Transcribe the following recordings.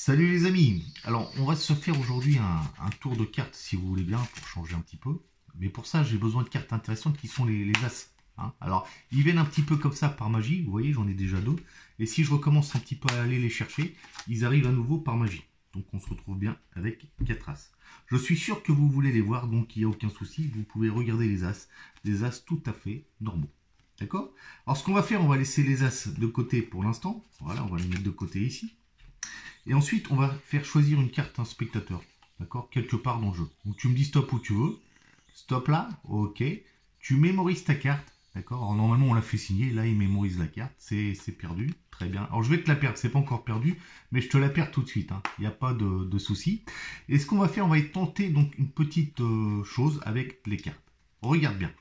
Salut les amis. Alors on va se faire aujourd'hui un tour de cartes si vous voulez bien pour changer un petit peu. Mais pour ça j'ai besoin de cartes intéressantes qui sont les as. Hein. Alors ils viennent un petit peu comme ça par magie. Vous voyez j'en ai déjà deux. Et si je recommence un petit peu à aller les chercher, ils arrivent à nouveau par magie. Donc on se retrouve bien avec 4 as. Je suis sûr que vous voulez les voir donc il n'y a aucun souci. Vous pouvez regarder les as. Des as tout à fait normaux. D'accord? Alors ce qu'on va faire, on va laisser les as de côté pour l'instant. Voilà, on va les mettre de côté ici. Et ensuite, on va faire choisir une carte à un spectateur, d'accord, quelque part dans le jeu. Donc tu me dis stop où tu veux. Stop là, ok. Tu mémorises ta carte, d'accord. Alors normalement, on l'a fait signer. Là, il mémorise la carte. C'est perdu. Très bien. Alors je vais te la perdre. C'est pas encore perdu, mais je te la perds tout de suite. Il n'y a pas de souci. Et ce qu'on va faire, on va tenter donc une petite chose avec les cartes. Regarde bien.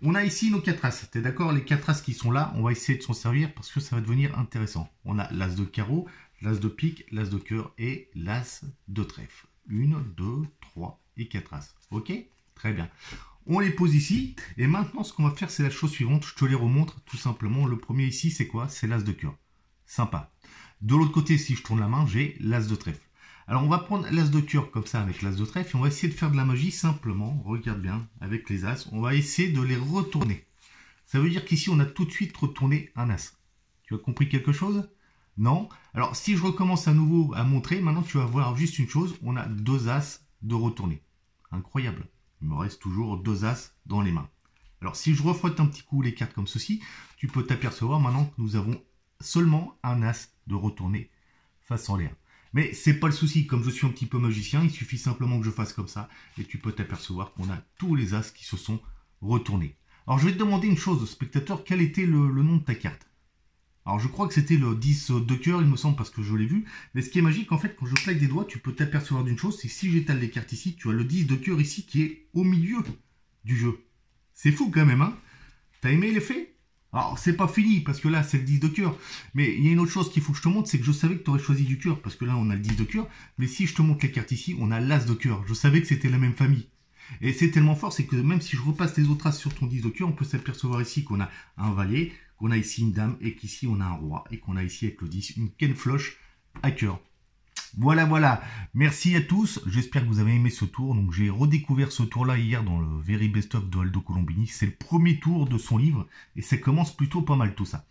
On a ici nos 4 as, t'es d'accord? Les 4 as qui sont là, on va essayer de s'en servir parce que ça va devenir intéressant. On a l'as de carreau, l'as de pique, l'as de cœur et l'as de trèfle. 1, 2, 3 et 4 as. Ok? Très bien. On les pose ici. Et maintenant, ce qu'on va faire, c'est la chose suivante. Je te les remontre tout simplement. Le premier ici, c'est quoi? C'est l'as de cœur. Sympa. De l'autre côté, si je tourne la main, j'ai l'as de trèfle. Alors, on va prendre l'as de cœur comme ça avec l'as de trèfle et on va essayer de faire de la magie simplement. Regarde bien, avec les as, on va essayer de les retourner. Ça veut dire qu'ici, on a tout de suite retourné un as. Tu as compris quelque chose? Non? Alors, si je recommence à nouveau à montrer, maintenant, tu vas voir juste une chose. On a 2 as de retourner. Incroyable. Il me reste toujours 2 as dans les mains. Alors, si je refrotte un petit coup les cartes comme ceci, tu peux t'apercevoir maintenant que nous avons seulement un as de retourner face en l'air. Mais c'est pas le souci, comme je suis un petit peu magicien, il suffit simplement que je fasse comme ça, et tu peux t'apercevoir qu'on a tous les as qui se sont retournés. Alors je vais te demander une chose, spectateur, quel était le nom de ta carte? Alors je crois que c'était le 10 de cœur, il me semble, parce que je l'ai vu. Mais ce qui est magique, en fait, quand je claque des doigts, tu peux t'apercevoir d'une chose, c'est que si j'étale les cartes ici, tu as le 10 de cœur ici qui est au milieu du jeu. C'est fou quand même, hein? T'as aimé l'effet? Alors, c'est pas fini, parce que là, c'est le 10 de cœur. Mais il y a une autre chose qu'il faut que je te montre, c'est que je savais que tu aurais choisi du cœur, parce que là, on a le 10 de cœur. Mais si je te montre les cartes ici, on a l'as de cœur. Je savais que c'était la même famille. Et c'est tellement fort, c'est que même si je repasse les autres as sur ton 10 de cœur, on peut s'apercevoir ici qu'on a un valet, qu'on a ici une dame, et qu'ici, on a un roi, et qu'on a ici, avec le 10, une Ken Floche à cœur. Voilà. Merci à tous. J'espère que vous avez aimé ce tour. Donc, j'ai redécouvert ce tour-là hier dans le Very Best of de Aldo Colombini. C'est le premier tour de son livre et ça commence plutôt pas mal tout ça.